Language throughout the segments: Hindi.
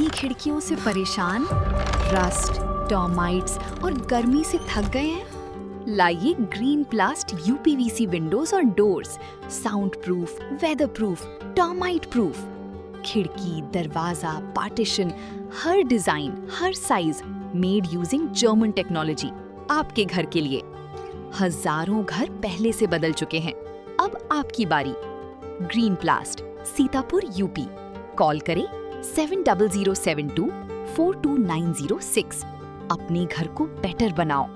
पुरानी खिड़कियों से परेशान, रस्ट, टर्माइट्स और गर्मी से थक गए हैं? लाइए ग्रीन प्लास्ट यूपीवीसी विंडोज और doors, sound proof, weather proof, termite proof. खिड़की, दरवाजा, पार्टीशन, हर डिजाइन, हर size, made using German technology, आपके घर के लिए। हजारों घर पहले से बदल चुके हैं, अब आपकी बारी। Green प्लास्ट, Sitapur, UP. कॉल करें 7072422906। अपने घर को बेटर बनाओ।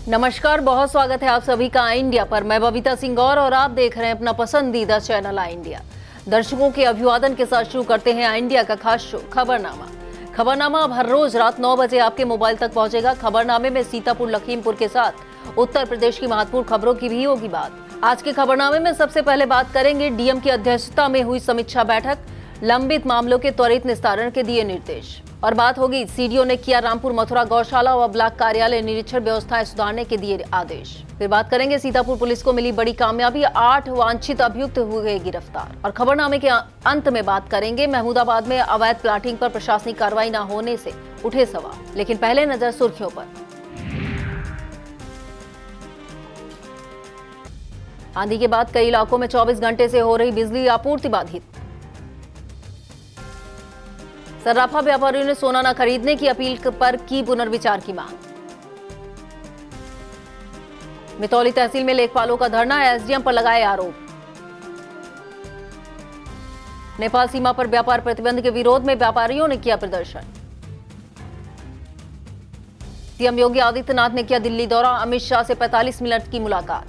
नमस्कार, बहुत स्वागत है आप सभी का आई इंडिया पर। मैं बबीता सिंह और आप देख रहे हैं अपना पसंदीदा चैनल आई इंडिया। दर्शकों के अभिवादन के साथ शुरू करते हैं आई इंडिया का खास शो खबरनामा। खबरनामा अब हर रोज रात 9 बजे आपके मोबाइल तक पहुंचेगा। खबरनामे में सीतापुर, लखीमपुर के साथ उत्तर प्रदेश की महत्वपूर्ण खबरों की भी होगी बात। आज के खबरनामे में सबसे पहले बात करेंगे डीएम की अध्यक्षता में हुई समीक्षा बैठक, लंबित मामलों के त्वरित निस्तारण के दिए निर्देश। और बात होगी सीडीओ ने किया रामपुर मथुरा गौशाला व ब्लॉक कार्यालय निरीक्षण व्यवस्थाएं सुधारने के दिए आदेश। फिर बात करेंगे सीतापुर पुलिस को मिली बड़ी कामयाबी, 8 वांछित अभियुक्त हुए गिरफ्तार। और खबरनामे के अंत में बात करेंगे महमूदाबाद में अवैध प्लाटिंग पर प्रशासनिक कार्रवाई न होने से उठे सवाल। लेकिन पहले नजर सुर्खियों पर। आंधी के बाद कई इलाकों में 24 घंटे से हो रही बिजली आपूर्ति बाधित। सर्राफा व्यापारियों ने सोना न खरीदने की अपील पर की पुनर्विचार की मांग। मितौली तहसील में लेखपालों का धरना, एसडीएम पर लगाए आरोप। नेपाल सीमा पर व्यापार प्रतिबंध के विरोध में व्यापारियों ने किया प्रदर्शन। सीएम योगी आदित्यनाथ ने किया दिल्ली दौरा, अमित शाह से 45 मिनट की मुलाकात।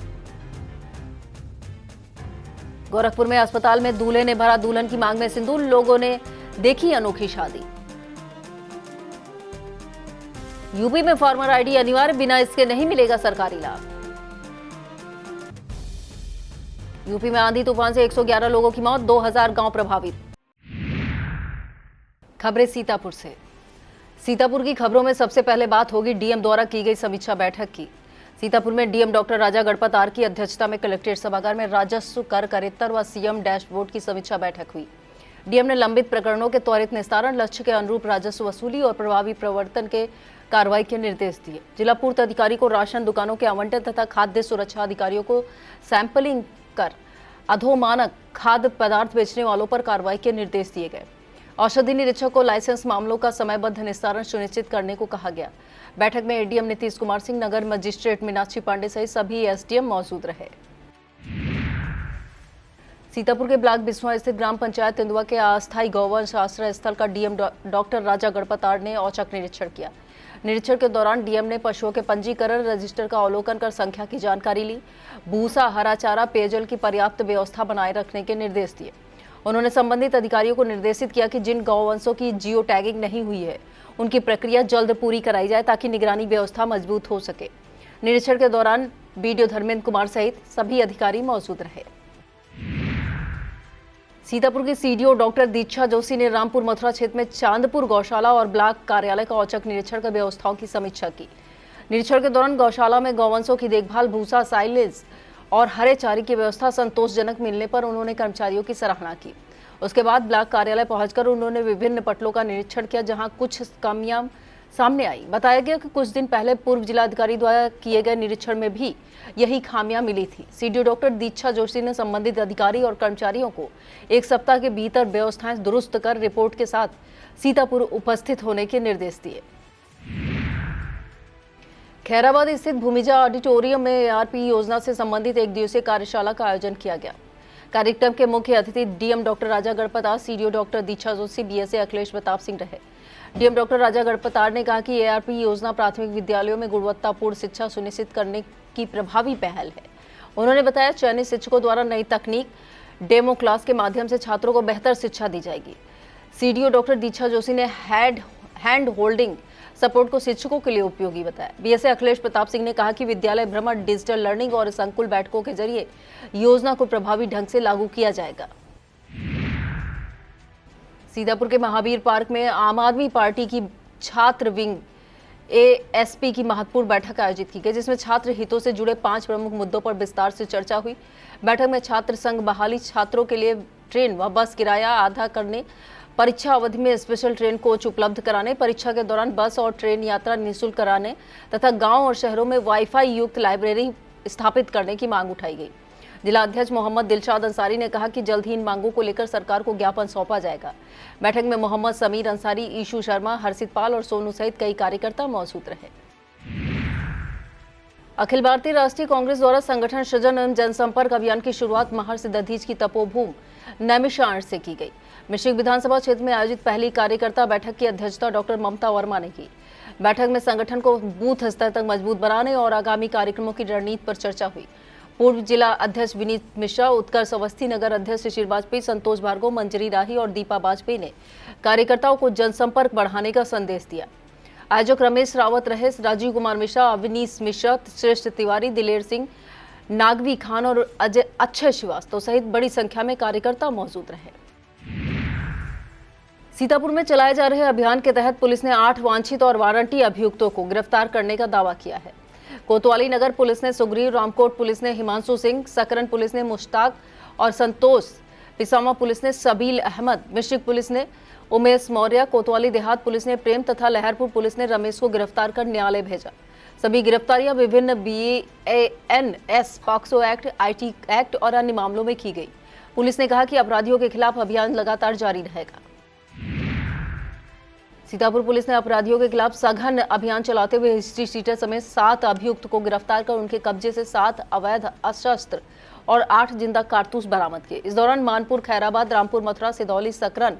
गोरखपुर में अस्पताल में दूल्हे ने भरा दुल्हन की मांग में सिंदूर, लोगों ने देखी अनोखी शादी। यूपी में फार्मर आईडी अनिवार्य, बिना इसके नहीं मिलेगा सरकारी लाभ। यूपी में आंधी तूफान से 111 लोगों की मौत, 2000 गांव प्रभावित। खबरें सीतापुर से। सीतापुर की खबरों में सबसे पहले बात होगी डीएम द्वारा की गई समीक्षा बैठक की। सीतापुर में DM doctor Raja Ganpat R की अध्यक्षता में कलेक्ट्रेट सभागार में राजस्व, कर, करेत्तर व सीएम डैशबोर्ड की समीक्षा बैठक हुई। डीएम ने लंबित प्रकरणों के त्वरित निस्तारण, लक्ष्य के अनुरूप राजस्व वसूली और प्रभावी प्रवर्तन के कार्रवाई के निर्देश दिए। जिला पूर्त अधिकारी को राशन दुकानों के आवंटन तथा खाद्य सुरक्षा अधिकारियों को सैंपलिंग कर अधोमानक खाद्य पदार्थ बेचने वालों पर कार्रवाई के निर्देश दिए गए। औषधि निरीक्षक को लाइसेंस मामलों का समयबद्ध निस्तारण सुनिश्चित करने को कहा गया। बैठक में एडीएम नीतीश कुमार सिंह, नगर मजिस्ट्रेट मीनाक्षी पांडे सहित सभी एसडीएम मौजूद रहे। सीतापुर के ब्लॉक बिस्वा स्थित ग्राम पंचायत तेंदुआ के अस्थायी गौवंश आश्रय स्थल का DM doctor Raja Ganpat R ने औचक निरीक्षण किया। निरीक्षण के दौरान डीएम ने पशुओं के पंजीकरण रजिस्टर का अवलोकन कर संख्या की जानकारी ली। भूसा, हरा चारा, पेयजल की पर्याप्त व्यवस्था बनाए रखने के निर्देश दिए। उन्होंने संबंधित अधिकारियों को निर्देशित किया कि जिन गौवंशों की जियो टैगिंग नहीं हुई है उनकी प्रक्रिया जल्द पूरी कराई जाए ताकि निगरानी व्यवस्था मजबूत हो सके। निरीक्षण के दौरान बीडीओ धर्मेंद्र कुमार सहित सभी अधिकारी मौजूद रहे। सीतापुर के सीडीओ डॉक्टर दीक्षा जोशी ने रामपुर मथुरा क्षेत्र में चांदपुर गौशाला और ब्लॉक कार्यालय का औचक निरीक्षण कर व्यवस्थाओं की समीक्षा की। निरीक्षण के दौरान गौशाला में गौवंशों की देखभाल, भूसा, साइलेज और हरे चारे की व्यवस्था संतोषजनक मिलने पर उन्होंने कर्मचारियों की सराहना की। उसके बाद ब्लॉक कार्यालय पहुंचकर उन्होंने विभिन्न पटलों का निरीक्षण किया, जहां कुछ कमियां सामने आई। बताया गया कि कुछ दिन पहले पूर्व जिलाधिकारी द्वारा किए गए निरीक्षण में भी यही खामियां मिली थी। सीडीओ डॉक्टर दीक्षा जोशी ने संबंधित अधिकारी और कर्मचारियों को 1 सप्ताह के भीतर व्यवस्थाएं दुरुस्त कर रिपोर्ट के साथ सीतापुर उपस्थित होने के निर्देश दिए। खैराबाद स्थित भूमिजा ऑडिटोरियम में एआरपी योजना से संबंधित 1 दिवसीय कार्यशाला का आयोजन किया गया। कार्यक्रम के मुख्य अतिथि DM doctor Raja Ganpat R, CDO doctor Diksha Joshi, BSA Akhilesh Pratap Singh रहे। DM doctor Raja Ganpat R ने कहा कि एआरपी योजना प्राथमिक विद्यालयों में गुणवत्तापूर्ण शिक्षा सुनिश्चित करने की प्रभावी पहल है। उन्होंने बताया चयनित शिक्षकों द्वारा नई तकनीक, डेमो क्लास के माध्यम से छात्रों को बेहतर शिक्षा दी जाएगी। सीडीओ डॉक्टर दीक्षा जोशी ने हैंड होल्डिंग सपोर्ट को शिक्षकों के लिए उपयोगी बताया। बीएसए अखिलेश प्रताप सिंह ने कहा कि विद्यालय भ्रमण, डिजिटल लर्निंग और संकुल बैठकों के जरिए योजना को प्रभावी ढंग से लागू किया जाएगा। सीतापुर के महावीर पार्क में आम आदमी पार्टी की छात्र विंग एएसपी की महत्वपूर्ण बैठक आयोजित की गई, जिसमें छात्र हितों से जुड़े 5 प्रमुख मुद्दों पर विस्तार से चर्चा हुई। बैठक में छात्र संघ बहाली, छात्रों के लिए ट्रेन व बस किराया आधा करने, परीक्षा अवधि में स्पेशल ट्रेन कोच उपलब्ध कराने, परीक्षा के दौरान बस और ट्रेन यात्रा निःशुल्क कराने तथा गांव और शहरों में वाईफाई युक्त लाइब्रेरी स्थापित करने की मांग उठाई गई। जिला अध्यक्ष मोहम्मद दिलशाद अंसारी ने कहा कि जल्द ही इन मांगों को लेकर सरकार को ज्ञापन सौंपा जाएगा। बैठक में मोहम्मद समीर अंसारी, ईशू शर्मा, हर्षित पाल और सोनू सहित कई कार्यकर्ता मौजूद रहे। अखिल भारतीय राष्ट्रीय कांग्रेस द्वारा संगठन सृजन एवं जनसंपर्क अभियान की शुरुआत महर्षि दधीच की तपोभूमि नैमिषारण्य से की गई। मिश्रिक विधानसभा क्षेत्र में आयोजित पहली कार्यकर्ता बैठक की अध्यक्षता डॉक्टर ममता वर्मा ने की। बैठक में संगठन को बूथ स्तर तक मजबूत बनाने और आगामी कार्यक्रमों की रणनीति पर चर्चा हुई। पूर्व जिला अध्यक्ष विनीत मिश्रा, उत्कर्ष अवस्थी, नगर अध्यक्ष शिशिर वाजपेयी, संतोष भार्गव, मंजरी राही और दीपा वाजपेयी ने कार्यकर्ताओं को जनसंपर्क बढ़ाने का संदेश दिया। आयोजक रमेश रावत रहे, राजीव कुमार मिश्रा, अविनीश मिश्रा, श्रेष्ठ तिवारी, दिलेर सिंह, नागवी खान और अक्षय श्रीवास्तव सहित बड़ी संख्या में कार्यकर्ता मौजूद रहे। सीतापुर में चलाए जा रहे अभियान के तहत पुलिस ने 8 वांछित और वारंटी अभियुक्तों को गिरफ्तार करने का दावा किया है। कोतवाली नगर पुलिस ने सुग्रीव, रामकोट पुलिस ने हिमांशु सिंह, सकरन पुलिस ने मुश्ताक और संतोष, पिसामा पुलिस ने सबील अहमद, मिश्रिक पुलिस ने उमेश मौर्य, कोतवाली देहात पुलिस ने प्रेम तथा लहरपुर पुलिस ने रमेश को गिरफ्तार कर न्यायालय भेजा। सभी गिरफ्तारियां विभिन्न BANS, POCSO act, IT act और अन्य मामलों में की गई। पुलिस ने कहा कि अपराधियों के खिलाफ अभियान लगातार जारी रहेगा। सीतापुर पुलिस ने अपराधियों के खिलाफ सघन अभियान चलाते हुए हिस्ट्री शीटर समेत 7 अभियुक्त को गिरफ्तार कर उनके कब्जे से 7 अवैध शस्त्र और 8 जिंदा कारतूस बरामद किए। इस दौरान मानपुर, खैराबाद, रामपुर, मथुरा, सिदौली, सकरन,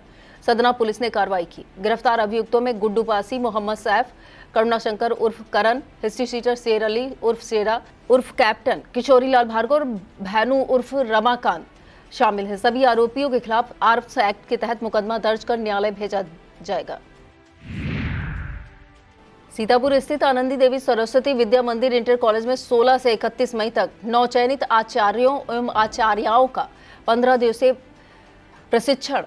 सदना पुलिस ने कार्रवाई की। गिरफ्तार अभियुक्तों में गुड्डू पासी, मोहम्मद सैफ, करुणाशंकर उर्फ करण, हिस्ट्री शीटर शेर अली उर्फ शेरा उर्फ कैप्टन, किशोरी लाल भार्गव और भैनू उर्फ रमाकांत शामिल हैं। सभी आरोपियों के खिलाफ आर्म्स एक्ट के तहत मुकदमा दर्ज कर न्यायालय भेजा जाएगा। सीतापुर स्थित आनंदी देवी सरस्वती विद्या मंदिर इंटर कॉलेज में 16 से 31 मई तक नवचयनित आचार्यों एवं आचार्याओं का 15 दिवसीय प्रशिक्षण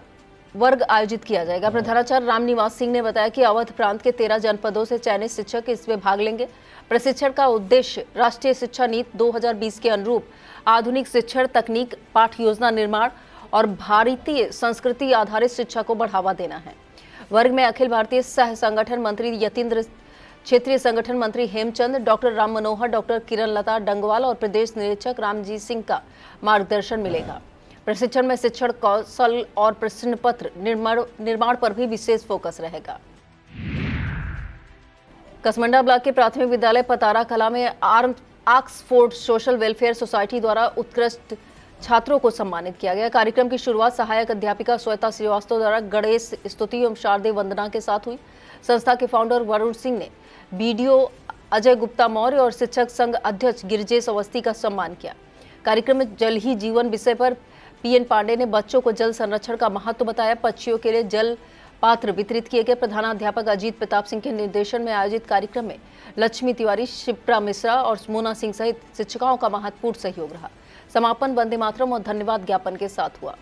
वर्ग आयोजित किया जाएगा। प्रधानाचार्य रामनिवास सिंह ने बताया कि अवध प्रांत के 13 जनपदों से चयनित शिक्षक इसमें भाग लेंगे। प्रशिक्षण का उद्देश्य राष्ट्रीय शिक्षा नीति 2020 के अनुरूप आधुनिक शिक्षण तकनीक, पाठ योजना निर्माण और भारतीय संस्कृति आधारित शिक्षा को बढ़ावा देना है। वर्ग में अखिल भारतीय सह संगठन मंत्री यतीन्द्र, क्षेत्रीय संगठन मंत्री हेमचंद, डॉक्टर राम मनोहर, डॉक्टर किरण लता डंगवाल और प्रदेश निरीक्षक रामजीत सिंह का मार्गदर्शन मिलेगा। प्रशिक्षण में शिक्षण कौशल और प्रश्न पत्र निर्माण पर भी विशेष फोकस रहेगा। कसमंडा ब्लॉक के प्राथमिक विद्यालय पतारा कला में ऑक्सफोर्ड सोशल वेलफेयर सोसाइटी द्वारा उत्कृष्ट छात्रों को सम्मानित किया गया। कार्यक्रम की शुरुआत सहायक अध्यापिका श्वेता श्रीवास्तव द्वारा गणेश स्तुति एवं शारदीय वंदना के साथ हुई। संस्था के फाउंडर वरुण सिंह ने BDO अजय गुप्ता मौर्य और शिक्षक संघ अध्यक्ष गिरिजेश अवस्थी का सम्मान किया। कार्यक्रम में जल ही जीवन विषय पर PN पांडे ने बच्चों को जल संरक्षण का महत्व बताया। पक्षियों के लिए जल पात्र वितरित किए गए। प्रधानाध्यापक अजीत प्रताप सिंह के निर्देशन में आयोजित कार्यक्रम में लक्ष्मी तिवारी, शिप्रा मिश्रा और मोना सिंह सहित शिक्षिकाओं का महत्वपूर्ण सहयोग रहा। समापन वंदे मातरम और धन्यवाद ज्ञापन के साथ हुआ।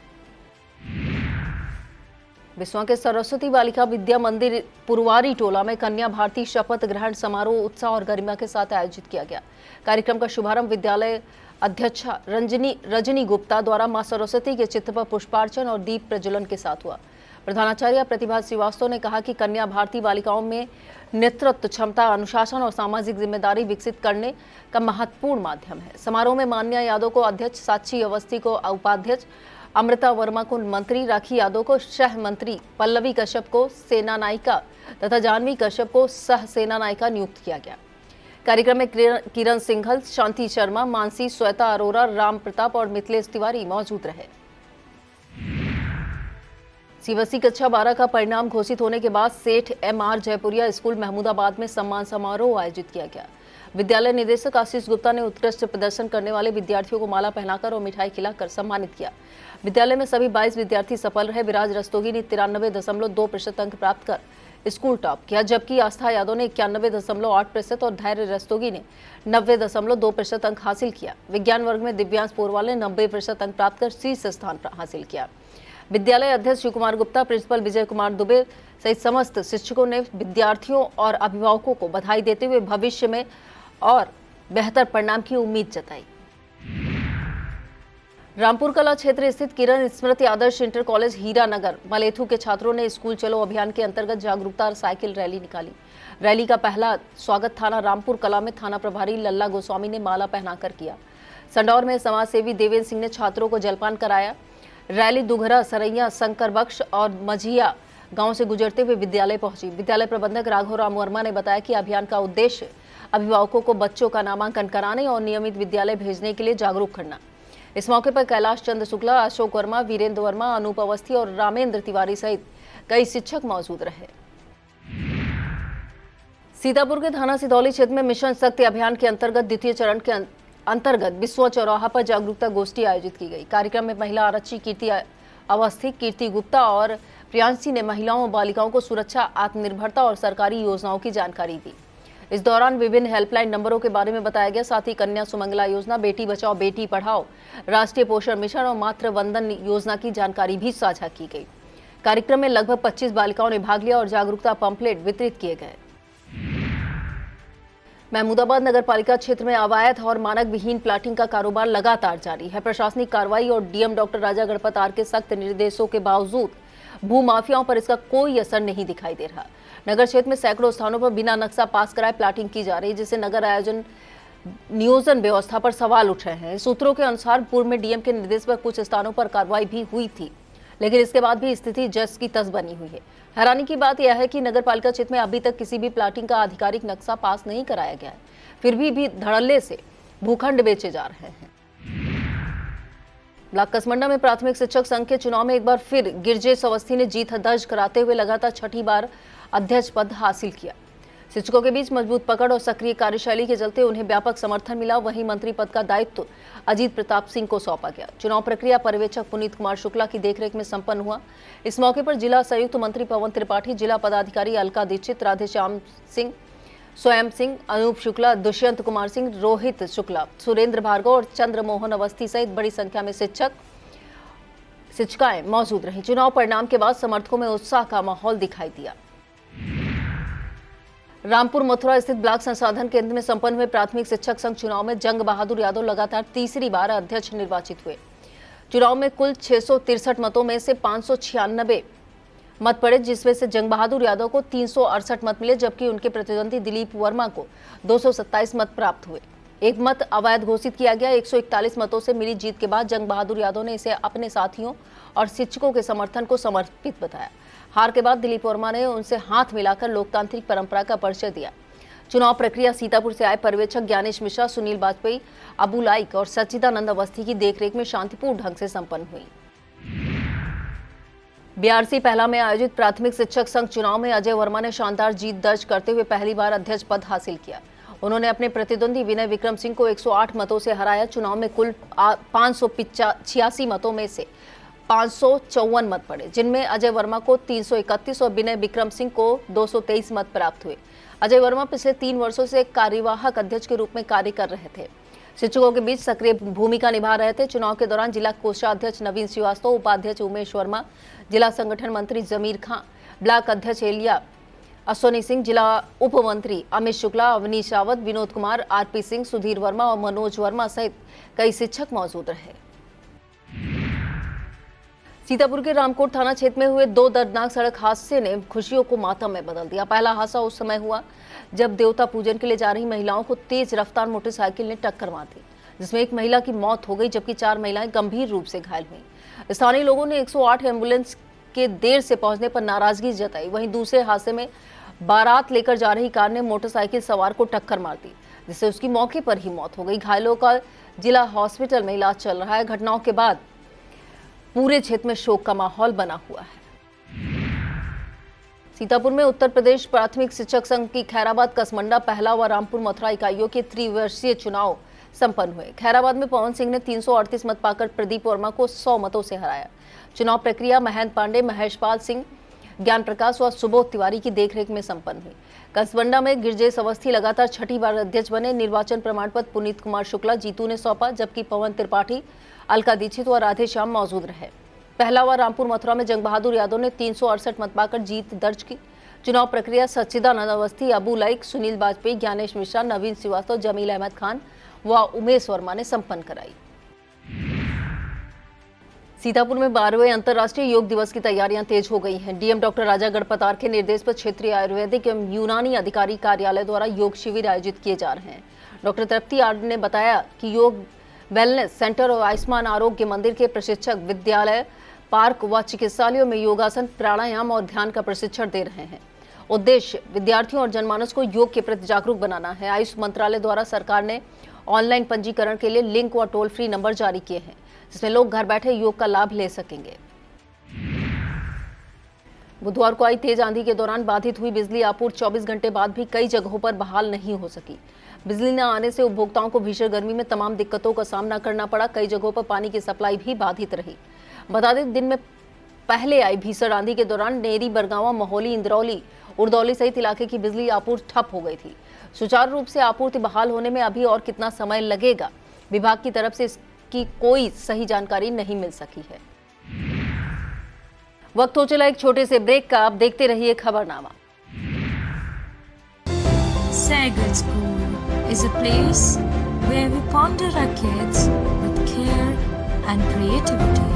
बिस्वा के सरस्वती बालिका विद्या मंदिर पुरवारी टोला में कन्या भारती शपथ ग्रहण समारोह उत्साह और गरिमा के साथ आयोजित किया गया। कार्यक्रम का शुभारंभ विद्यालय अध्यक्षा रजनी गुप्ता द्वारा मां सरस्वती के चित्र पर पुष्पार्चन और दीप प्रज्वलन के साथ हुआ। प्रधानाचार्य प्रतिभा श्रीवास्तव ने कहा कि कन्या भारती बालिकाओं में नेतृत्व क्षमता, अनुशासन और सामाजिक जिम्मेदारी विकसित करने का महत्वपूर्ण माध्यम है। समारोह में मान्या यादव को अध्यक्ष, साक्षी अवस्थी को उपाध्यक्ष, अमृता वर्मा को मंत्री, राखी यादव को सह मंत्री, पल्लवी कश्यप को सेना नायिका तथा जानवी कश्यप को सह सेना नायिका नियुक्त किया गया। कार्यक्रम में किरण सिंघल, शांति शर्मा, मानसी, श्वेता अरोरा, राम प्रताप और मिथिलेश तिवारी मौजूद रहे। CBSE कक्षा 12 का परिणाम घोषित होने के बाद सेठ MR जयपुरिया स्कूल महमूदाबाद में सम्मान समारोह आयोजित किया गया। विद्यालय निदेशक आशीष गुप्ता ने उत्कृष्ट प्रदर्शन करने वाले विद्यार्थियों को माला पहनाकर और मिठाई खिलाकर सम्मानित किया। विद्यालय में सभी 22 विद्यार्थी सफल रहे। विराज रस्तोगी ने 93.2% अंक प्राप्त कर स्कूल टॉप किया, जबकि आस्था यादव ने 91.8% और धैर्य रस्तोगी ने 90.2% अंक हासिल किया। विज्ञान वर्ग में दिव्यांश पोरवाल ने 90% अंक प्राप्त कर शीर्ष स्थान हासिल किया। विद्यालय अध्यक्ष शिव कुमार गुप्ता, प्रिंसिपल विजय कुमार दुबे सहित समस्त शिक्षकों ने विद्यार्थियों और अभिभावकों को बधाई देते हुए भविष्य में और बेहतर परिणाम की उम्मीद जताई। रामपुर कला क्षेत्र स्थित किरण स्मृति आदर्श इंटर कॉलेज हीरानगर मलेथू के छात्रों ने स्कूल चलो अभियान के अंतर्गत जागरूकता साइकिल रैली निकाली। रैली का पहला स्वागत थाना रामपुर कला में थाना प्रभारी लल्ला गोस्वामी ने माला पहनाकर किया। संडौर में समाज सेवी देवेंद्र सिंह ने छात्रों को जलपान कराया। रैली दुघरा, सरैया, शंकर बख्श और मझिया गांव से गुजरते हुए विद्यालय पहुंची। विद्यालय प्रबंधक राघव राम वर्मा ने बताया कि अभियान का उद्देश्य अभिभावकों को बच्चों का नामांकन कराने और नियमित विद्यालय भेजने के लिए जागरूक करना। इस मौके पर कैलाश चंद्र शुक्ला, अशोक वर्मा, वीरेंद्र वर्मा, अनूप अवस्थी और रामेंद्र तिवारी सहित कई शिक्षक मौजूद रहे। सीतापुर के थाना सिधौली क्षेत्र में मिशन शक्ति अभियान के अंतर्गत द्वितीय चरण के अंतर्गत बिस्वा चौराहा पर जागरूकता गोष्ठी आयोजित की गई। कार्यक्रम में महिला आरक्षी कीर्ति अवस्थी, कीर्ति गुप्ता और प्रियांशी ने महिलाओं और बालिकाओं को सुरक्षा, आत्मनिर्भरता और सरकारी योजनाओं की जानकारी दी। इस दौरान विभिन्न हेल्पलाइन नंबरों के बारे में बताया गया। साथ ही कन्या सुमंगला योजना, बेटी बचाओ बेटी पढ़ाओ, राष्ट्रीय पोषण मिशन और मातृ वंदन योजना की जानकारी भी साझा की गई। कार्यक्रम में लगभग 25 बालिकाओं ने भाग लिया और जागरूकता पंपलेट वितरित किए गए। महमूदाबाद नगर पालिका क्षेत्र में अवैध और मानक विहीन प्लाटिंग का कारोबार लगातार जारी है। प्रशासनिक कार्रवाई और DM doctor Raja Ganpat R के सख्त निर्देशों के बावजूद भू माफियाओं पर इसका कोई असर नहीं दिखाई दे रहा। नगर क्षेत्र में सैकड़ों स्थानों पर बिना नक्शा पास कराए प्लाटिंग की जा रही है, जिससे नगर आयोजन नियोजन व्यवस्था पर सवाल उठ रहे हैं। सूत्रों के अनुसार पूर्व में डीएम के निर्देश पर कुछ स्थानों पर कार्रवाई भी हुई थी, लेकिन इसके बाद भी स्थिति जस की तस बनी हुई है। हैरानी की बात यह है कि नगर पालिका क्षेत्र में अभी तक किसी भी प्लाटिंग का आधिकारिक नक्शा पास नहीं कराया गया है, फिर भी धड़ल्ले से भूखंड बेचे जा रहे हैं। ब्लॉक कसमंडा में प्राथमिक शिक्षक संघ के चुनाव में एक बार फिर गिरजेश अवस्थी ने जीत दर्ज कराते हुए लगातार छठी बार अध्यक्ष पद हासिल किया। शिक्षकों के बीच मजबूत पकड़ और सक्रिय कार्यशैली के चलते उन्हें व्यापक समर्थन मिला। वहीं मंत्री पद का दायित्व अजीत प्रताप सिंह को सौंपा गया। चुनाव प्रक्रिया पर्यवेक्षक पुनीत कुमार शुक्ला की देखरेख में संपन्न हुआ। इस मौके पर जिला संयुक्त मंत्री पवन त्रिपाठी, जिला पदाधिकारी अलका दीक्षित, राधेश्याम सिंह, स्वयं सिंह, अनूप शुक्ला, दुष्यंत कुमार सिंह, रोहित शुक्ला, सुरेंद्र भार्गव और चंद्रमोहन अवस्थी सहित बड़ी संख्या में शिक्षिकाएं मौजूद रहीं। चुनाव परिणाम के बाद समर्थकों में उत्साह का माहौल दिखाई दिया। रामपुर मथुरा स्थित ब्लॉक संसाधन केंद्र में संपन्न हुए प्राथमिक शिक्षक संघ चुनाव में जंग बहादुर यादव लगातार तीसरी बार अध्यक्ष निर्वाचित हुए। चुनाव में कुल 663 मतों में से 596 मत पड़े, जिसमें से जंग बहादुर यादव को 368 मत मिले, जबकि उनके प्रतिद्वंदी दिलीप वर्मा को 227 मत प्राप्त हुए। एक मत अवैध घोषित किया गया। 141 मतों से मिली जीत के बाद जंग बहादुर यादव ने इसे अपने साथियों और शिक्षकों के समर्थन को समर्पित बताया। हार के बाद दिलीप वर्मा ने उनसे हाथ मिलाकर लोकतांत्रिक परंपरा का परिचय दिया। चुनाव प्रक्रिया सीतापुर से आए पर्यवेक्षक ज्ञानेश मिश्रा, सुनील वाजपेयी, अबू लाइक और सच्चिदानंद अवस्थी की देखरेख में शांतिपूर्ण ढंग से संपन्न हुई। बीआरसी पहला में आयोजित प्राथमिक शिक्षक संघ चुनाव में अजय वर्मा ने शानदार जीत दर्ज करते हुए पहली बार अध्यक्ष पद हासिल किया। उन्होंने अपने प्रतिद्वंदी विनय विक्रम सिंह को 108 मतों से हराया। चुनाव में कुल 586 मतों में से 554 मत पड़े, जिनमें अजय वर्मा को 331 और विनय विक्रम सिंह को 223 मत प्राप्त हुए। अजय वर्मा पिछले 3 वर्षों से कार्यवाहक अध्यक्ष के रूप में कार्य कर रहे थे। शिक्षकों के बीच सक्रिय भूमिका निभा रहे थे। चुनाव के दौरान जिला कोषाध्यक्ष नवीन श्रीवास्तव, उपाध्यक्ष उमेश वर्मा, जिला संगठन मंत्री जमीर खां, ब्लॉक अध्यक्ष एलिया अश्वनी सिंह, जिला उप मंत्री अमित शुक्ला, अवनीश रावत, विनोद कुमार, आरपी सिंह, सुधीर वर्मा और मनोज वर्मा सहित कई शिक्षक मौजूद रहे। सीतापुर के रामकोट थाना क्षेत्र में हुए 2 दर्दनाक सड़क हादसे ने खुशियों को मातम में बदल दिया। पहला हादसा उस समय हुआ जब देवता पूजन के लिए जा रही महिलाओं को तेज रफ्तार मोटरसाइकिल ने टक्कर मार दी, जिसमें एक महिला की मौत हो गई, जबकि 4 महिलाएं गंभीर रूप से घायल हुईं। स्थानीय लोगों ने 108 एम्बुलेंस के देर से पहुंचने पर नाराजगी जताई। वहीं दूसरे हादसे में बारात लेकर जा रही कार ने मोटरसाइकिल सवार को टक्कर मार दी, जिससे उसकी मौके पर ही मौत हो गई। घायलों का जिला हॉस्पिटल में इलाज चल रहा है। घटनाओं के बाद पूरे क्षेत्र में शोक का माहौल बना हुआ है। सीतापुर में उत्तर प्रदेश प्राथमिक शिक्षक संघ की खैराबाद, कसमंडा, पहला व रामपुर मथुरा इकाइयों के त्रिवर्षीय चुनाव संपन्न हुए। खैराबाद में पवन सिंह ने 338 मत पाकर प्रदीप वर्मा को 100 मतों से हराया। चुनाव प्रक्रिया महेंद्र पांडे, महेशपाल सिंह, ज्ञान प्रकाश व सुबोध तिवारी की देखरेख में संपन्न हुई। कसबंडा में गिरजेश अवस्थी लगातार छठी बार अध्यक्ष बने। निर्वाचन प्रमाण पत्र पुनीत कुमार शुक्ला, जीतू ने सौंपा, जबकि पवन त्रिपाठी, अलका दीक्षित व राधेश्याम मौजूद रहे। पहला बार रामपुर मथुरा में जंग बहादुर यादव ने 368 मत पाकर जीत दर्ज की। चुनाव प्रक्रिया सच्चिदानंद अवस्थी, अबू लाइक, सुनील वाजपेयी, ज्ञानेश मिश्रा, नवीन, श्रीवास्तव, जमील अहमद खान व उमेश वर्मा ने संपन्न कराई। सीतापुर में उत्तर प्रदेश प्राथमिक शिक्षक संघ चुनाव में अजय वर्मा को 368 मत, विनय विक्रम सिंह को 223 मत, जबकि विनय विक्रम सिंह को 223 मत प्राप्त हुए। सीतापुर में 12वें अंतर्राष्ट्रीय योग दिवस की तैयारियां तेज हो गई हैं। डीएम डॉक्टर राजा गढ़पतार के निर्देश पर क्षेत्रीय आयुर्वेदिक एवं यूनानी अधिकारी कार्यालय द्वारा योग शिविर आयोजित किए जा रहे हैं। डॉक्टर तृप्ति आर ने बताया कि योग वेलनेस सेंटर और आयुष्मान आरोग्य मंदिर के प्रशिक्षक विद्यालय, पार्क व चिकित्सालयों में योगासन, प्राणायाम और ध्यान का प्रशिक्षण दे रहे हैं। उद्देश्य विद्यार्थियों और जनमानस को योग के प्रति जागरूक बनाना है। आयुष मंत्रालय द्वारा सरकार ने ऑनलाइन पंजीकरण के लिए लिंक व टोल फ्री नंबर जारी किए हैं, जिसमें लोग घर बैठे योग का लाभ ले सकेंगे। बुधवार को आई तेज आंधी के दौरान बाधित हुई बिजली आपूर्ति 24 घंटे बाद भी कई जगहों पर बहाल नहीं हो सकी। बिजली न आने से उपभोक्ताओं को भीषण गर्मी में तमाम दिक्कतों का सामना करना पड़ा। कई जगहों पर पानी की सप्लाई भी बाधित रही। बता दें, दिन में पहले आई भीषण आंधी के दौरान नेरी, बरगांवा, मोहौली, इंद्रौली, उड़दौली सहित इलाके की बिजली आपूर्ति ठप हो गई थी। सुचारू रूप से आपूर्ति बहाल होने में अभी और कितना समय लगेगा, विभाग की तरफ से की कोई सही जानकारी नहीं मिल सकी है। वक्त हो चला एक छोटे से ब्रेक का। आप देखते रहिए खबरनामा। Sagat School is a place where we ponder our kids with care and creativity.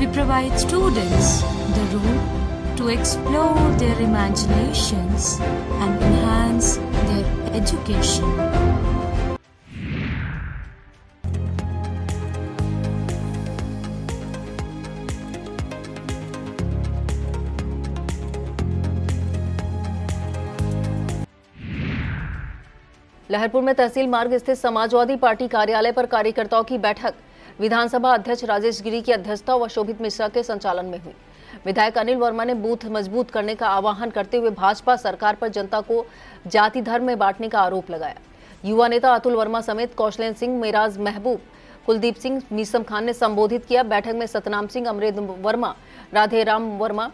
We provide students the room to explore their imaginations and enhance their education. Laharpur में तहसील मार्ग स्थित समाजवादी पार्टी कार्यालय पर कार्यकर्ताओं की बैठक विधानसभा अध्यक्ष राजेश गिरी की अध्यक्षता व शोभित मिश्रा के संचालन में हुई। विधायक अनिल वर्मा ने बूथ मजबूत करने का आह्वान करते हुए भाजपा सरकार पर जनता को जाति धर्म में बांटने का आरोप लगाया। युवा नेता अतुल वर्मा समेत कौशलेन सिंह, मेराज महबूब, कुलदीप सिंह, मीसम खान ने संबोधित किया। बैठक में सतनाम सिंह, अमरेंद्र वर्मा, राधेराम वर्मा,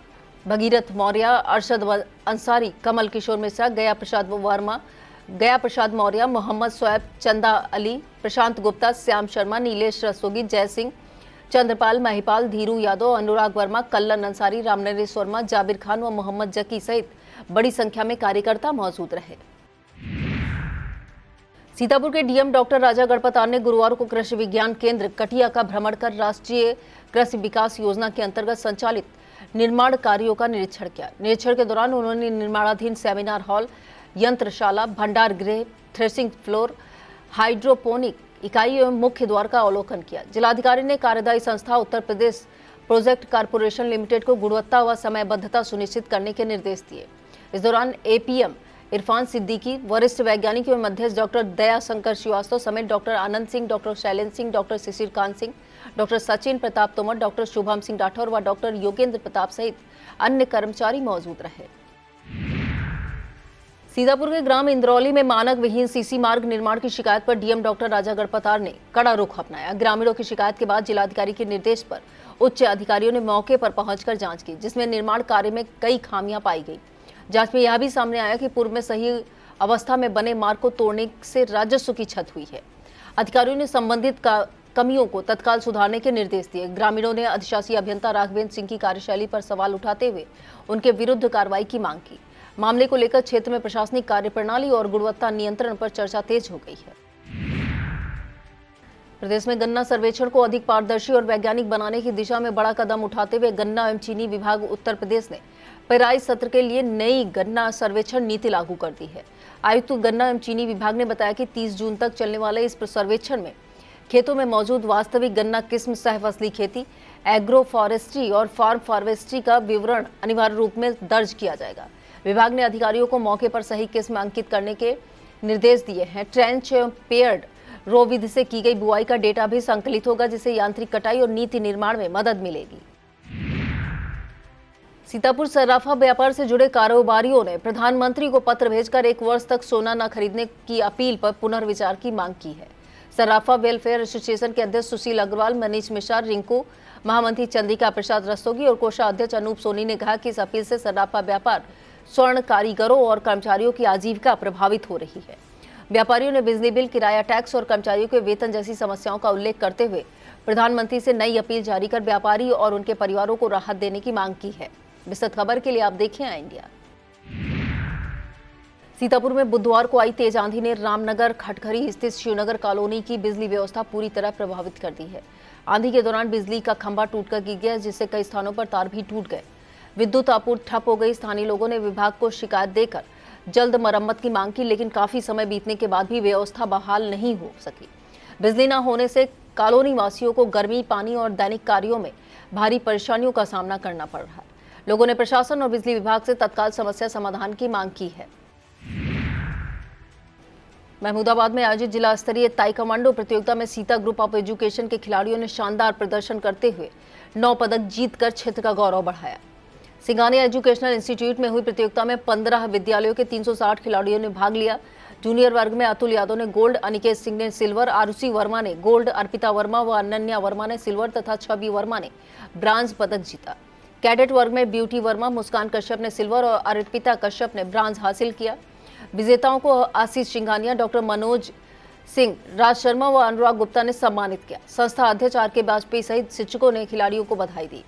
भगीरथ मौर्य, अरशद अंसारी, कमल किशोर मिश्रा, गया प्रसाद मौर्य, मोहम्मद सोएब, चंदा अली, प्रशांत गुप्ता, श्याम शर्मा, नीलेश रस्तोगी, जय सिंह, चंद्रपाल महिपाल, धीरू यादव, अनुराग वर्मा, कल्लन अंसारी, रामनरेश वर्मा, जाबिर खान व मोहम्मद जकी सहित बड़ी संख्या में कार्यकर्ता मौजूद रहे। सीतापुर के डीएम डॉक्टर राजा गढ़पतार ने गुरुवार को कृषि विज्ञान केंद्र कटिया का भ्रमण कर राष्ट्रीय कृषि विकास योजना के अंतर्गत संचालित निर्माण कार्यों का निरीक्षण किया। निरीक्षण के दौरान उन्होंने निर्माणाधीन सेमिनार हॉल, यंत्रशाला, भंडार गृह, थ्रेसिंग फ्लोर, हाइड्रोपोनिक इकाई एवं मुख्य द्वार का अवलोकन किया। जिलाधिकारी ने कार्यदायी संस्था Uttar Pradesh project corporation limited को गुणवत्ता व समयबद्धता सुनिश्चित करने के निर्देश दिए। इस दौरान एपीएम इरफान सिद्दीकी, वरिष्ठ वैज्ञानिक एवं अध्यक्ष डॉक्टर दया शंकर श्रीवास्तव समेत doctor Anand Singh, doctor Shailendra Singh, doctor शिशिर कांत सिंह, डॉक्टर सचिन प्रताप तोमर, डॉक्टर शुभम सिंह राठौर व डॉक्टर योगेंद्र प्रताप सहित अन्य कर्मचारी मौजूद रहे। सीतापुर के ग्राम इंद्रौली में मानक विहीन सीसी मार्ग निर्माण की शिकायत पर डीएम डॉक्टर राजा गढ़पतार ने कड़ा रुख अपनाया। ग्रामीणों की शिकायत के बाद जिलाधिकारी के निर्देश पर उच्च अधिकारियों ने मौके पर पहुंचकर जांच की, जिसमें निर्माण कार्य में कई खामियां पाई गई। जांच में यह भी सामने आया कि पूर्व में सही अवस्था में बने मार्ग को तोड़ने से राजस्व की क्षति हुई है। अधिकारियों ने संबंधित कमियों को तत्काल सुधारने के निर्देश दिए। ग्रामीणों ने अधिशासी अभियंता राघवेंद्र सिंह की कार्यशैली पर सवाल उठाते हुए उनके विरुद्ध कार्रवाई की मांग की। मामले को लेकर क्षेत्र में प्रशासनिक कार्यप्रणाली और गुणवत्ता नियंत्रण पर चर्चा तेज हो गई है। प्रदेश में गन्ना सर्वेक्षण को अधिक पारदर्शी और वैज्ञानिक बनाने की दिशा में बड़ा कदम उठाते हुए गन्ना एवं चीनी विभाग उत्तर प्रदेश ने पेराई सत्र के लिए नई गन्ना सर्वेक्षण नीति लागू कर दी है। आयुक्त गन्ना एवं चीनी विभाग ने बताया कि 30 जून तक चलने वाले इस सर्वेक्षण में खेतों में मौजूद वास्तविक गन्ना किस्म, सहफसली खेती, एग्रो फॉरेस्ट्री और फार्म फॉरेस्ट्री का विवरण अनिवार्य रूप में दर्ज किया जाएगा। विभाग ने अधिकारियों को मौके पर सही किस्म अंकित करने के निर्देश दिए हैं। ट्रेंच पेयर्ड रो विधि से की गई बुआई का डेटा भी संकलित होगा, जिससे यांत्रिक कटाई और नीति निर्माण में मदद मिलेगी। सीतापुर सर्राफा व्यापार से जुड़े कारोबारियों ने प्रधानमंत्री को पत्र भेजकर 1 वर्ष तक सोना न खरीदने की अपील पर पुनर्विचार की मांग की है। सर्राफा वेलफेयर एसोसिएशन के अध्यक्ष सुशील अग्रवाल, मनीष मिश्रा, रिंकू, महामंत्री चंद्रिका प्रसाद रस्तोगी और कोषाध्यक्ष अनूप सोनी ने कहा कि इस अपील से सर्राफा व्यापार, स्वर्ण कारीगरों और कर्मचारियों की आजीविका प्रभावित हो रही है। व्यापारियों ने बिजली बिल, किराया टैक्स और कर्मचारियों के वेतन जैसी समस्याओं का उल्लेख करते हुए प्रधानमंत्री से नई अपील जारी कर व्यापारी और उनके परिवारों को राहत देने की मांग की है। विस्तृत खबर के लिए आप देखें इंडिया। सीतापुर में बुधवार को आई तेज आंधी ने रामनगर खटखरी स्थित शिवनगर कॉलोनी की बिजली व्यवस्था पूरी तरह प्रभावित कर दी है। आंधी के दौरान बिजली का खंभा टूटकर गिर गया, जिससे कई स्थानों पर तार भी टूट गए। विद्युत आपूर्ति ठप हो गई। स्थानीय लोगों ने विभाग को शिकायत देकर जल्द मरम्मत की मांग की, लेकिन काफी समय बीतने के बाद भी व्यवस्था बहाल नहीं हो सकी। बिजली न होने से कॉलोनी वासियों को गर्मी, पानी और दैनिक कार्यों में भारी परेशानियों का सामना करना पड़ रहा है। लोगों ने प्रशासन और बिजली विभाग से तत्काल समस्या समाधान की मांग की है। महमूदाबाद में आयोजित जिला स्तरीय ताइक्वांडो प्रतियोगिता में सीता ग्रुप ऑफ एजुकेशन के खिलाड़ियों ने शानदार प्रदर्शन करते हुए 9 पदक जीतकर क्षेत्र का गौरव बढ़ाया। सिंगानिया एजुकेशनल इंस्टीट्यूट में हुई प्रतियोगिता में 15 विद्यालयों के 360 खिलाड़ियों ने भाग लिया। जूनियर वर्ग में अतुल यादव ने गोल्ड, अनिकेत सिंह ने सिल्वर, आरुषि वर्मा ने गोल्ड, अर्पिता वर्मा व अनन्या वर्मा ने सिल्वर तथा छवि वर्मा ने ब्रांज पदक जीता। कैडेट वर्ग में ब्यूटी वर्मा, मुस्कान कश्यप ने सिल्वर और अर्पिता कश्यप ने ब्रांज हासिल किया। विजेताओं को आशीष सिंघानिया, डॉक्टर मनोज सिंह, राज शर्मा व अनुराग गुप्ता ने सम्मानित किया। संस्था अध्यक्ष आर.के. वाजपेयी सहित शिक्षकों ने खिलाड़ियों को बधाई दी।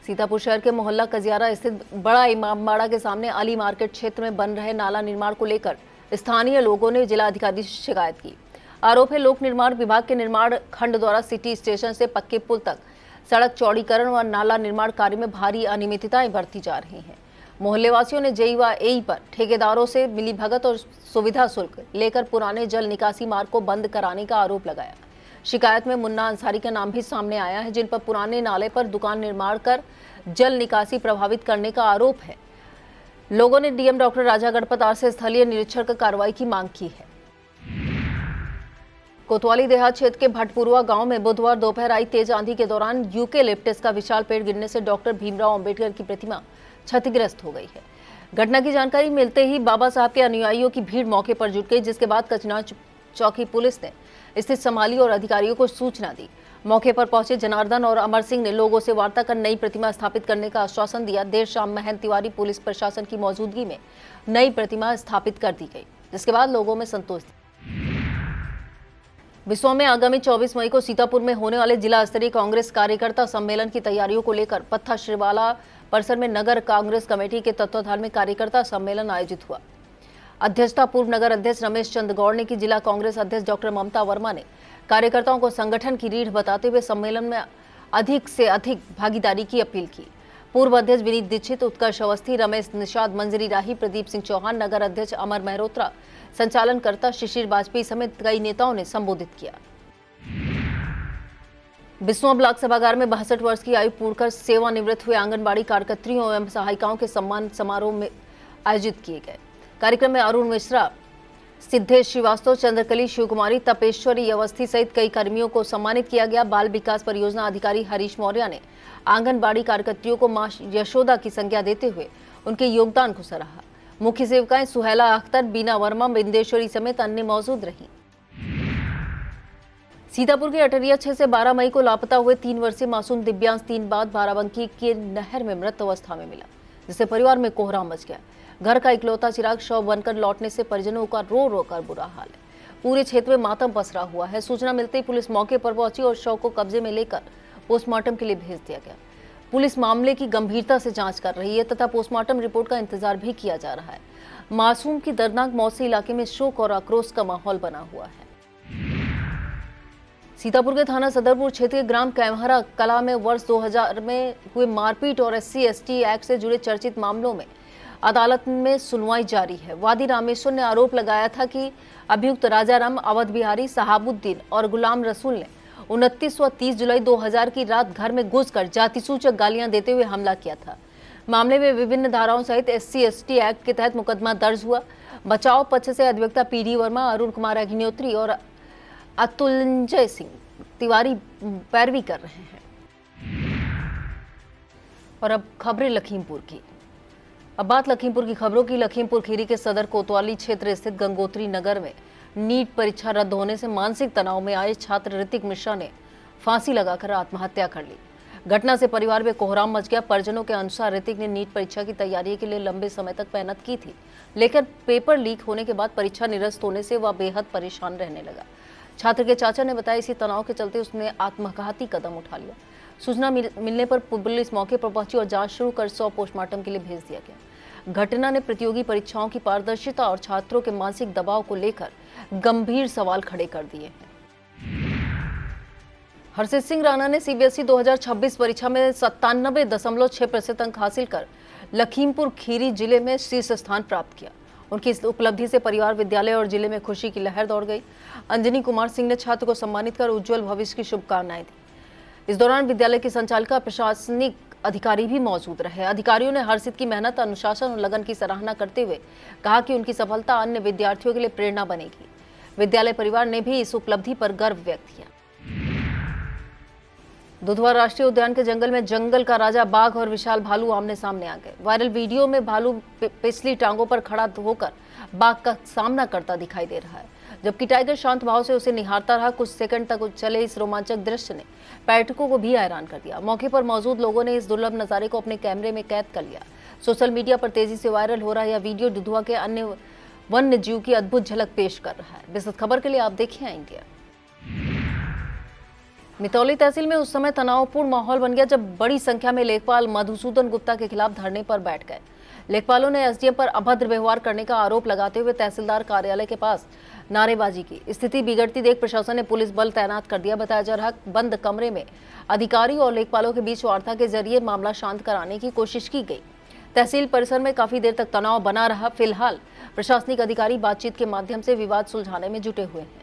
सीतापुर शहर के मोहल्ला कजियारा स्थित बड़ा इमामबाड़ा के सामने अली मार्केट क्षेत्र में बन रहे नाला निर्माण को लेकर स्थानीय लोगों ने जिला अधिकारी से शिकायत की। आरोप है लोक निर्माण विभाग के निर्माण खंड द्वारा सिटी स्टेशन से पक्के पुल तक सड़क चौड़ीकरण और नाला निर्माण कार्य में भारी अनियमितताएं बरती जा रही हैं। मोहल्ले वासियों ने जेई व एई पर ठेकेदारों से मिलीभगत और सुविधा शुल्क लेकर पुराने जल निकासी मार्ग को बंद कराने का आरोप लगाया। शिकायत में मुन्ना अंसारी का नाम भी सामने आया है, जिन पर पुराने नाले पर दुकान निर्माण कर जल निकासी प्रभावित करने का आरोप है। लोगों ने डीएम डॉक्टर राजा गणपतार से स्थलीय निरीक्षण कर कार्रवाई की मांग की है। कोतवाली देहात क्षेत्र के भटपुरवा गांव में बुधवार दोपहर आई तेज आंधी के दौरान यूकेलिप्टस का विशाल पेड़ गिरने से डॉक्टर भीमराव अंबेडकर की प्रतिमा क्षतिग्रस्त हो गई है। घटना की जानकारी मिलते ही बाबा साहब के अनुयायियों की भीड़ मौके पर जुट गई, जिसके बाद कचना चौकी पुलिस ने स्थिति संभाली और अधिकारियों को सूचना दी। मौके पर पहुंचे जनार्दन और अमर सिंह ने लोगों से वार्ता कर नई प्रतिमा स्थापित करने का आश्वासन दिया। देर शाम महंत तिवारी पुलिस प्रशासन की मौजूदगी में नई प्रतिमा स्थापित कर दी गई, जिसके बाद लोगों में संतोष। विश्व में आगामी 24 मई को सीतापुर में होने वाले जिला स्तरीय कांग्रेस कार्यकर्ता सम्मेलन की तैयारियों को लेकर पत्था श्रीवाला परिसर में नगर कांग्रेस कमेटी के तत्वाधान में कार्यकर्ता सम्मेलन आयोजित हुआ। अध्यक्षता पूर्व नगर अध्यक्ष रमेश चंद गौड़ ने की। जिला कांग्रेस अध्यक्ष डॉक्टर ममता वर्मा ने कार्यकर्ताओं को संगठन की रीढ़ बताते हुए सम्मेलन में अधिक से अधिक भागीदारी की अपील की। पूर्व अध्यक्ष विनीत दीक्षित, उत्कर्ष अवस्थी, रमेश निषाद, मंजरी राही, प्रदीप सिंह चौहान, नगर अध्यक्ष अमर मेहरोत्रा, संचालनकर्ता शिशिर वाजपेयी समेत कई नेताओं ने संबोधित किया। बिस्वा ब्लॉक सभागार में 62 वर्ष की आयु पूर्ण कर सेवानिवृत्त हुए आंगनबाड़ी कार्यकर्त्रियों एवं सहायिकाओं के सम्मान समारोह में आयोजित किए गए। कार्यक्रम में अरुण मिश्रा, सिद्धेश श्रीवास्तव, चंद्रकली शिवकुमारी, तपेश्वरी अवस्थी सहित कई कर्मियों को सम्मानित किया गया। बाल विकास परियोजना अधिकारी हरीश मौर्य ने आंगनबाड़ी कार्यकर्त्रियों को मां यशोदा की संज्ञा देते हुए उनके योगदान को सराहा। मुख्य सेविकाएं सुहेला अख्तर, बीना वर्मा, बिंदेश्वरी समेत अन्य मौजूद रहीं। सीतापुर के अटरिया 6 से 12 मई को लापता हुए 3 वर्षीय मासूम दिव्यांश 3 बाद बाराबंकी के नहर में मृत अवस्था में मिला, जिससे परिवार में कोहराम मच गया। घर का इकलौता चिराग शव बनकर लौटने से परिजनों का रो रो कर बुरा हाल है। पूरे क्षेत्र में मातम पसरा हुआ है। सूचना मिलते ही पुलिस मौके पर पहुंची और शव को कब्जे में लेकर पोस्टमार्टम के लिए भेज दिया गया। पुलिस मामले की गंभीरता से जांच कर रही है तथा पोस्टमार्टम रिपोर्ट का इंतजार भी किया जा रहा है। मासूम की दर्दनाक मौत से इलाके में शोक और आक्रोश का माहौल बना हुआ है। सीतापुर के थाना सदरपुर क्षेत्र के ग्राम कैमहरा कला में वर्ष 2000 में हुए मारपीट और SC/ST एक्ट से जुड़े चर्चित मामलों में अदालत में सुनवाई जारी है। वादी रामेश्वर ने आरोप लगाया था कि अभियुक्त राजाराम, अवध बिहारी, सहाबुद्दीन और गुलाम रसूल ने 29 व 30 जुलाई 2000 की रात घर में घुसकर जातिसूचक गालियां देते हुए हमला किया था। मामले में विभिन्न धाराओं सहित SC/ST एक्ट के तहत मुकदमा दर्ज हुआ। बचाव पक्ष से अधिवक्ता PD वर्मा, अरुण कुमार अग्निहोत्री और अतुलंजय सिंह तिवारी पैरवी कर रहे हैं। और अब खबरें लखीमपुर की। अब बात लखीमपुर की खबरों की। लखीमपुर खीरी के सदर कोतवाली क्षेत्र स्थित गंगोत्री नगर में नीट परीक्षा रद्द होने से मानसिक तनाव में आए छात्र ऋतिक मिश्रा ने फांसी लगाकर आत्महत्या कर ली। घटना से परिवार में कोहराम मच गया। परिजनों के अनुसार ऋतिक ने नीट परीक्षा की तैयारी के लिए लंबे समय तक मेहनत की थी, लेकिन पेपर लीक होने के बाद परीक्षा निरस्त होने से वह बेहद परेशान रहने लगा। छात्र के चाचा ने बताया इसी तनाव के चलते उसने आत्मघाती कदम उठा लिया। सूचना मिलने पर पुलिस मौके पर पहुंची और जांच शुरू कर 100 पोस्टमार्टम के लिए भेज दिया गया। घटना ने प्रतियोगी परीक्षाओं की पारदर्शिता और छात्रों के मानसिक दबाव को लेकर गंभीर सवाल खड़े कर दिए हैं। हरसित सिंह राणा ने सीबीएसई 2026 परीक्षा में 97.6% अंक हासिल कर लखीमपुर खीरी जिले में शीर्ष स्थान प्राप्त किया। उनकी इस उपलब्धि से परिवार, विद्यालय और जिले में खुशी की लहर दौड़ गई। अंजनी कुमार सिंह ने छात्र को सम्मानित कर उज्जवल भविष्य की शुभकामनाएं दी। इस दौरान विद्यालय की संचालिका, प्रशासनिक अधिकारी भी मौजूद रहे। अधिकारियों ने हरसित की मेहनत, अनुशासन और लगन की सराहना करते हुए कहा कि उनकी सफलता अन्य विद्यार्थियों के लिए प्रेरणा बनेगी। विद्यालय परिवार ने भी इस उपलब्धि पर गर्व व्यक्त किया। दुधवा राष्ट्रीय उद्यान के जंगल में जंगल का राजा बाघ और विशाल भालू आमने सामने आ गए। वायरल वीडियो में भालू पिछली टांगों पर खड़ा होकर बाघ का सामना करता दिखाई दे रहा है, जबकि टाइगर शांत भाव से उसे निहारता रहा। कुछ सेकंड तक चले इस रोमांचक दृश्य ने पर्यटकों को भी हैरान कर दिया। मौके पर मौजूद लोगों ने इस दुर्लभ नजारे को अपने कैमरे में कैद कर लिया। सोशल मीडिया पर तेजी से वायरल हो रहा यह वीडियो दुधवा के अन्य वन्य जीव की अद्भुत झलक पेश कर रहा है। विस्तृत खबर के लिए आप देखिए इंडिया। मितौली तहसील में उस समय तनावपूर्ण माहौल बन गया जब बड़ी संख्या में लेखपाल मधुसूदन गुप्ता के खिलाफ धरने पर बैठ गए। लेखपालों ने एसडीएम पर अभद्र व्यवहार करने का आरोप लगाते हुए तहसीलदार कार्यालय के पास नारेबाजी की। स्थिति बिगड़ती देख प्रशासन ने पुलिस बल तैनात कर दिया। बताया जा रहा बंद कमरे में अधिकारी और लेखपालों के बीच वार्ता के जरिए मामला शांत कराने की कोशिश की गई। तहसील परिसर में काफी देर तक तनाव बना रहा। फिलहाल प्रशासनिक अधिकारी बातचीत के माध्यम से विवाद सुलझाने में जुटे हुए हैं।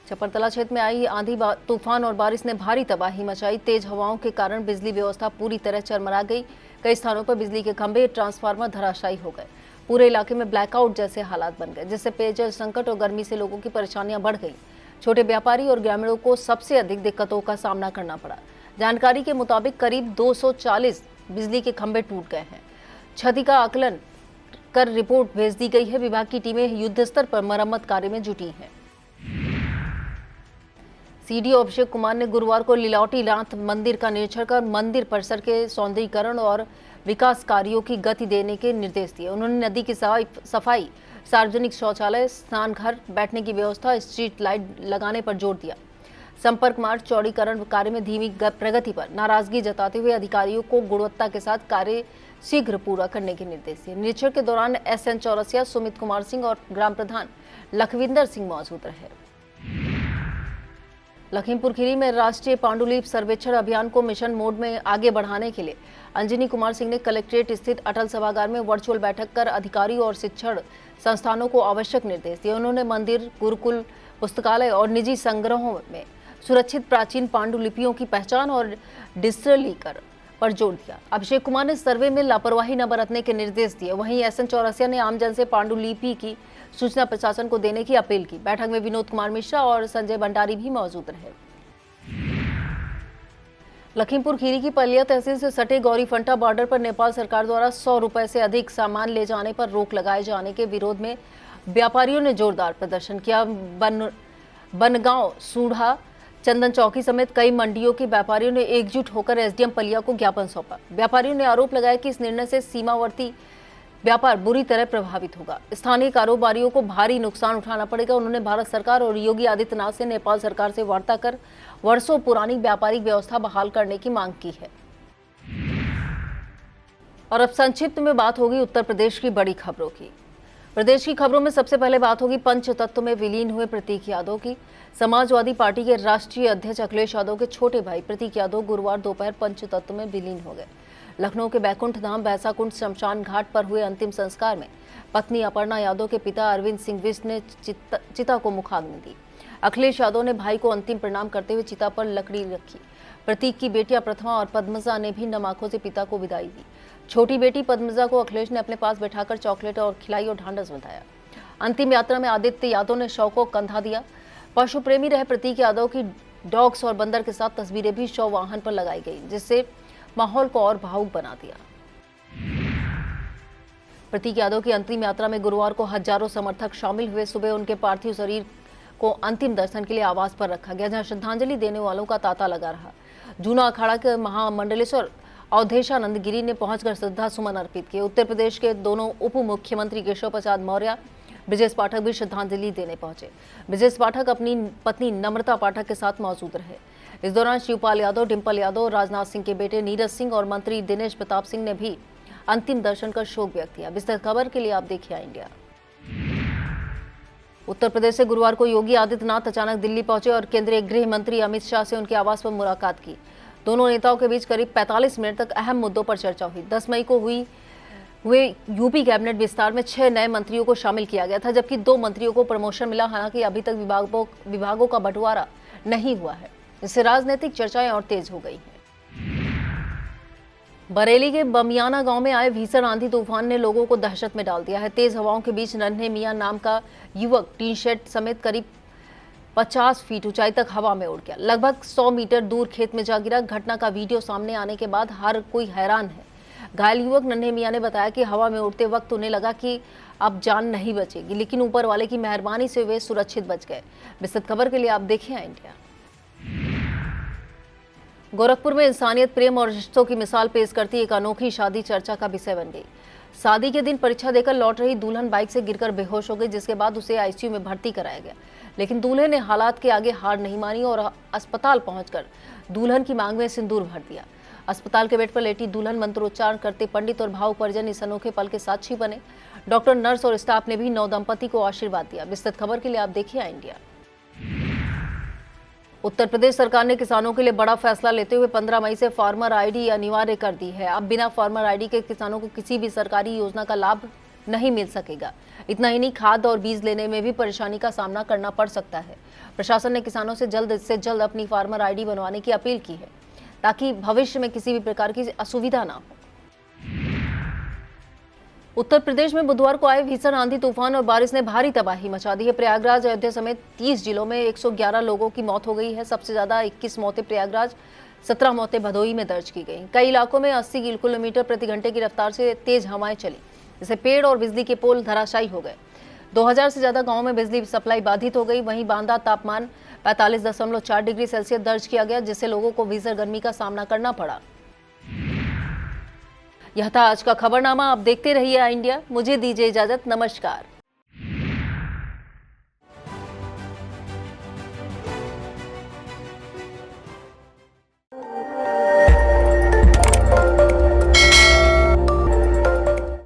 चपरतला क्षेत्र में आई आंधी, तूफान और बारिश ने भारी तबाही मचाई। तेज हवाओं के कारण बिजली व्यवस्था पूरी तरह चरमरा गई। कई स्थानों पर बिजली के खंभे, ट्रांसफार्मर धराशायी हो गए। पूरे इलाके में ब्लैकआउट जैसे हालात बन गए, जिससे पेयजल संकट और गर्मी से लोगों की परेशानियां बढ़ गई। छोटे व्यापारी और ग्रामीणों को सबसे अधिक दिक्कतों का सामना करना पड़ा। जानकारी के मुताबिक करीब 240 बिजली के खंभे टूट गए हैं। क्षति का आकलन कर रिपोर्ट भेज दी गई है। विभाग की टीमें युद्ध स्तर पर मरम्मत कार्य में जुटी हैं। सीडीओ अभिषेक कुमार ने गुरुवार को लीलावती नाथ मंदिर का निरीक्षण कर मंदिर परिसर के सौंदर्यीकरण और विकास कार्यों की गति देने के निर्देश दिए। उन्होंने नदी की सफाई, सार्वजनिक शौचालय, स्नान घर, बैठने की व्यवस्था, स्ट्रीट लाइट लगाने पर जोर दिया। संपर्क मार्ग चौड़ीकरण कार्य में धीमी प्रगति पर नाराजगी जताते हुए अधिकारियों को गुणवत्ता के साथ कार्य शीघ्र पूरा करने के निर्देश दिए। निरीक्षण के दौरान SN चौरसिया, सुमित कुमार सिंह और ग्राम प्रधान लखविंदर सिंह मौजूद रहे। लखीमपुर खीरी में राष्ट्रीय पांडुलिपि सर्वेक्षण अभियान को मिशन मोड में आगे बढ़ाने के लिए अंजनी कुमार सिंह ने कलेक्ट्रेट स्थित अटल सभागार में वर्चुअल बैठक कर अधिकारी और शिक्षण संस्थानों को आवश्यक निर्देश दिए। उन्होंने मंदिर, गुरुकुल, पुस्तकालय और निजी संग्रहों में सुरक्षित प्राचीन पांडुलिपियों की पहचान और डिजिटलीकरण पर जोर दिया। अभिषेक कुमार ने सर्वे में लापरवाही न बरतने के निर्देश दिए। वहीं SN चौरसिया ने आमजन से पांडुलिपि की सूचना प्रशासन को देने की अपील की। बैठक में विनोद कुमार मिश्रा और संजय भंडारी भी मौजूद रहे। लखीमपुर खीरी की पलिया तहसील से सटे गौरीफंटा बॉर्डर पर नेपाल सरकार द्वारा 100 रुपए से अधिक सामान ले जाने पर रोक लगाए जाने के विरोध में व्यापारियों ने जोरदार प्रदर्शन किया। बनगांव, सूढ़ा, चंदन चौकी समेत कई मंडियों के व्यापारियों ने एकजुट होकर SDM पलिया को ज्ञापन सौंपा। व्यापारियों ने आरोप लगाया कि इस निर्णय से सीमावर्ती व्यापार बुरी तरह प्रभावित होगा। स्थानीय कारोबारियों को भारी नुकसान उठाना पड़ेगा। उन्होंने भारत सरकार और योगी आदित्यनाथ से नेपाल सरकार से वार्ता कर वर्षों पुरानी व्यापारिक व्यवस्था बहाल करने की मांग की है। और अब संक्षिप्त में बात होगी उत्तर प्रदेश की बड़ी खबरों की। प्रदेश की खबरों में सबसे पहले बात होगी पंचतत्व में विलीन हुए प्रतीक यादव की। समाजवादी पार्टी के राष्ट्रीय अध्यक्ष अखिलेश यादव के छोटे भाई प्रतीक यादव गुरुवार दोपहर पंचतत्व में विलीन हो गए। लखनऊ के बैकुंठ धाम बैसाकुंड शमशान घाट पर हुए अंतिम संस्कार में पत्नी अपर्णा यादव के पिता अरविंद सिंह विष्ट ने चिता को मुखाग्नि दी। अखिलेश यादव ने भाई को अंतिम प्रणाम करते हुए चिता पर लकड़ी रखी। प्रतीक की बेटियां प्रथमा और पद्मजा ने भी नम आंखों से पिता को विदाई दी। छोटी बेटी पद्मजा को अखिलेश ने अपने पास बैठाकर चॉकलेट और खिलाई और ढांढस बंधाया। अंतिम यात्रा में आदित्य यादव ने शव को कंधा दिया। पशु प्रेमी रहे प्रतीक यादव की डॉग्स और बंदर के साथ तस्वीरें भी शव वाहन पर लगाई गई, जिससे माहौल को और भावुक बना दिया। प्रतीक यादव की अंतिम यात्रा में गुरुवार को हजारों समर्थक शामिल हुए। सुबह उनके पार्थिव शरीर को अंतिम दर्शन के लिए आवास पर रखा गया, जहां श्रद्धांजलि देने वालों का तांता लगा रहा। जूना अखाड़ा के महामंडलेश्वर अवधेशानंद गिरी ने पहुंचकर श्रद्धा सुमन अर्पित किए। उत्तर प्रदेश के दोनों उप मुख्यमंत्री केशव प्रसाद मौर्य, ब्रजेश पाठक भी श्रद्धांजलि देने पहुंचे। ब्रजेश पाठक अपनी पत्नी नम्रता पाठक के साथ मौजूद रहे। इस दौरान शिवपाल यादव, डिम्पल यादव, राजनाथ सिंह के बेटे नीरज सिंह और मंत्री दिनेश प्रताप सिंह ने भी अंतिम दर्शन कर शोक व्यक्त किया। विस्तृत खबर के लिए आप देखिए इंडिया। उत्तर प्रदेश से गुरुवार को योगी आदित्यनाथ अचानक दिल्ली पहुंचे और केंद्रीय गृह मंत्री अमित शाह से उनके आवास पर मुलाकात की। दोनों नेताओं के बीच करीब 45 मिनट तक अहम मुद्दों पर चर्चा हुई। 10 मई को हुए यूपी कैबिनेट विस्तार में 6 नए मंत्रियों को शामिल किया गया था, जबकि 2 मंत्रियों को प्रमोशन मिला। हालांकि अभी तक विभागों का बंटवारा नहीं हुआ है। इससे राजनीतिक चर्चाएं और तेज हो गई हैं। बरेली के बमियाना गांव में आए भीषण आंधी तूफान ने लोगों को दहशत में डाल दिया है। तेज हवाओं के बीच नन्हे मियां नाम का युवक टीन शेड समेत करीब 50 फीट ऊंचाई तक हवा में उड़ गया। लगभग 100 मीटर दूर खेत में जा गिरा। घटना का वीडियो सामने आने के बाद हर कोई हैरान है। घायल युवक नन्हे मियां ने बताया कि हवा में उड़ते वक्त उन्हें लगा कि अब जान नहीं बचेगी, लेकिन ऊपर वाले की मेहरबानी से वे सुरक्षित बच गए। विस्तृत खबर के लिए आप देखें इंडिया। गोरखपुर में इंसानियत, प्रेम और रिश्तों की मिसाल पेश करती एक अनोखी शादी चर्चा का विषय बन गई। शादी के दिन परीक्षा देकर लौट रही दुल्हन बाइक से गिरकर बेहोश हो गई, जिसके बाद उसे आईसीयू में भर्ती कराया गया। लेकिन दूल्हे ने हालात के आगे हार नहीं मानी और अस्पताल पहुंचकर दुल्हन की मांग में सिंदूर भर दिया। अस्पताल के बेड पर लेटी दुल्हन मंत्रोच्चारण करते पंडित और भावुक परिजन इस अनोखे पल के साक्षी बने। डॉक्टर, नर्स और स्टाफ ने भी नवदंपति को आशीर्वाद दिया। विस्तृत खबर के लिए आप देखिए इंडिया। उत्तर प्रदेश सरकार ने किसानों के लिए बड़ा फैसला लेते हुए 15 मई से फार्मर आईडी अनिवार्य कर दी है। अब बिना फार्मर आईडी के किसानों को किसी भी सरकारी योजना का लाभ नहीं मिल सकेगा। इतना ही नहीं, खाद और बीज लेने में भी परेशानी का सामना करना पड़ सकता है। प्रशासन ने किसानों से जल्द से जल्द अपनी फार्मर आईडी बनवाने की अपील की है, ताकि भविष्य में किसी भी प्रकार की असुविधा ना हो। उत्तर प्रदेश में बुधवार को आए भीषण आंधी तूफान और बारिश ने भारी तबाही मचा दी है। प्रयागराज, अयोध्या समेत 30 जिलों में 111 लोगों की मौत हो गई है। सबसे ज्यादा 21 मौतें प्रयागराज, 17 मौतें भदोही में दर्ज की गई। कई इलाकों में 80 किलोमीटर प्रति घंटे की रफ्तार से तेज हवाएं चली, जिससे पेड़ और बिजली के पोल धराशायी हो गए। 2000 से ज्यादा गांवों में बिजली सप्लाई बाधित हो गई। वहीं बांदा तापमान 45.4 डिग्री सेल्सियस दर्ज किया गया, जिससे लोगों को भीषण गर्मी का सामना करना पड़ा। यह था आज का खबरनामा। आप देखते रहिए इंडिया। मुझे दीजिए इजाजत। नमस्कार।